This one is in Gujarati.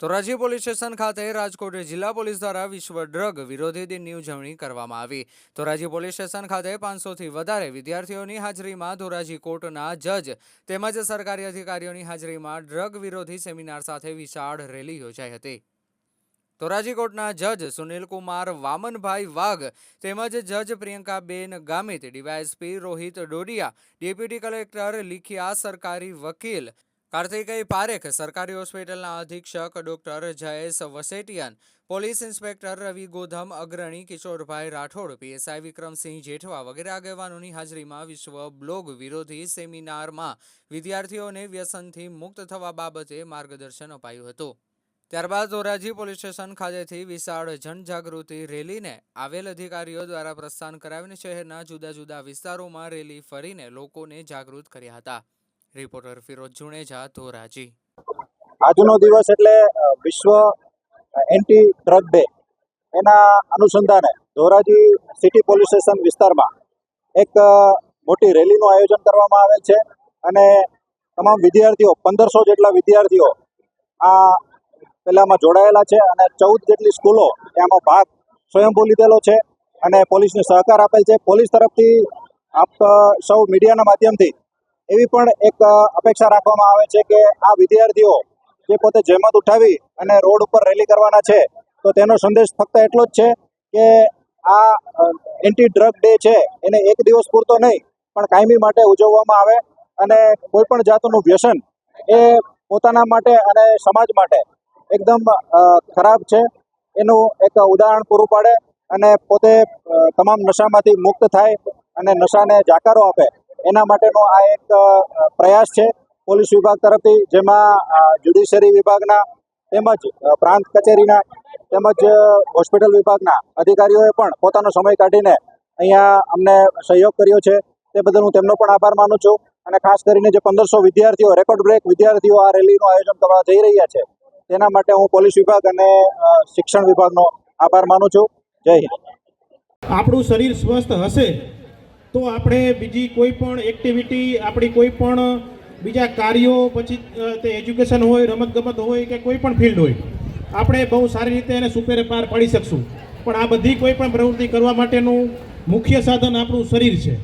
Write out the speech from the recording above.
ધોરાજી પોલીસ સ્ટેશન ખાતે રાજકોટ જિલ્લા પોલીસ દ્વારા વિશ્વ ડ્રગ વિરોધી દિનની ઉજવણી કરવામાં આવી। ધોરાજી પોલીસ સ્ટેશન ખાતે 500થી વધારે વિદ્યાર્થીઓની હાજરીમાં ધોરાજી કોર્ટના જજ તેમજ સરકારી અધિકારીઓની હાજરીમાં ડ્રગ વિરોધી સેમિનાર સાથે વિશાળ રેલી યોજાઈ હતી। ધોરાજી કોર્ટના જજ સુનિલકુમાર વામનભાઈ વાઘ તેમજ જજ Priyankaben Gamit, DYSP Rohit Dodiya, deputy collector Likhiya, સરકારી વકીલ કાર્તિકેય પારેખ, સરકારી હોસ્પિટલના અધિક્ષક doctor Jayesh Vasetian, police inspector Ravi Godham, અગ્રણી કિશોરભાઈ રાઠોડ, પીએસઆઈ વિક્રમસિંહ જેઠવા વગેરે આગેવાનોની હાજરીમાં વિશ્વ બ્લોગ વિરોધી સેમિનારમાં વિદ્યાર્થીઓને વ્યસનથી મુક્ત થવા બાબતે માર્ગદર્શન અપાયું હતું। ત્યારબાદ ધોરાજી પોલીસ સ્ટેશન ખાતેથી વિશાળ જનજાગૃતિ રેલીને આવેલ અધિકારીઓ દ્વારા પ્રસ્થાન કરાવીને શહેરના જુદા જુદા વિસ્તારોમાં રેલી ફરીને લોકોને જાગૃત કર્યા હતા। રિપોર્ટર ફિરોજ જુનેજા, ધોરાજી। આજનો દિવસ એટલે વિશ્વ એન્ટી ડ્રગ ડે, એના અનુસંધાને ધોરાજી સિટી પોલીસ સ્ટેશન વિસ્તારમાં એક મોટી રેલીનું આયોજન કરવામાં આવેલ છે અને તમામ વિદ્યાર્થીઓ 1500 જેટલા વિદ્યાર્થીઓ આ પહેલામાં જોડાયેલા છે અને 14 જેટલી સ્કૂલો એમાં ભાગ સ્વયંભૂ લીધેલો છે અને પોલીસને સહકાર આપેલ છે। પોલીસ તરફથી આપ સૌ મીડિયાના માધ્યમથી એવી પણ એક અપેક્ષા રાખવામાં આવે છે કે આ વિદ્યાર્થીઓ જે પોતે જહેમત ઉઠાવી અને રોડ ઉપર રેલી કરવાના છે તો તેનો સંદેશ ફક્ત એટલો જ છે કે આ એન્ટી ડ્રગ ડે છે એને એક દિવસ પૂરતો નહીં પણ કાયમી માટે ઉજવવામાં આવે અને કોઈ પણ જાતનું વ્યસન એ પોતાના માટે અને સમાજ માટે એકદમ ખરાબ છે એનું એક ઉદાહરણ પૂરું પાડે અને પોતે તમામ નશામાંથી મુક્ત થાય અને નશાને જાકારો આપે એના માટેનો આ એક પ્રયાસ છે પોલીસ વિભાગ તરફથી, જેમાં જ્યુડિશરી વિભાગના તેમજ પ્રાંત કચેરીના તેમજ હોસ્પિટલ વિભાગના અધિકારીઓએ પણ પોતાનો સમય કાઢીને અહીંયા અમને સહયોગ કર્યો છે। તે બદલ હું તેમનો પણ આભાર માનું છું અને ખાસ કરીને જે 1500 વિદ્યાર્થીઓ, રેકોર્ડ બ્રેક વિદ્યાર્થીઓ આ રેલીનું આયોજન કરવા જઈ રહ્યા છે તેના માટે હું પોલીસ વિભાગ અને શિક્ષણ વિભાગનો આભાર માનું છું। જય હિન્દ। આપણું શરીર સ્વસ્થ હશે તો આપણે બીજી કોઈ પણ એક્ટિવિટી, આપણી કોઈ પણ બીજા કાર્યો, પછી તે એજ્યુકેશન હોય, રમતગમત હોય કે કોઈ પણ ફિલ્ડ હોય, આપણે બહુ સારી રીતે એને સુપેરે પાર પાડી શકશું। પણ આ બધી કોઈ પણ પ્રવૃત્તિ કરવા માટેનું મુખ્ય સાધન આપણું શરીર છે।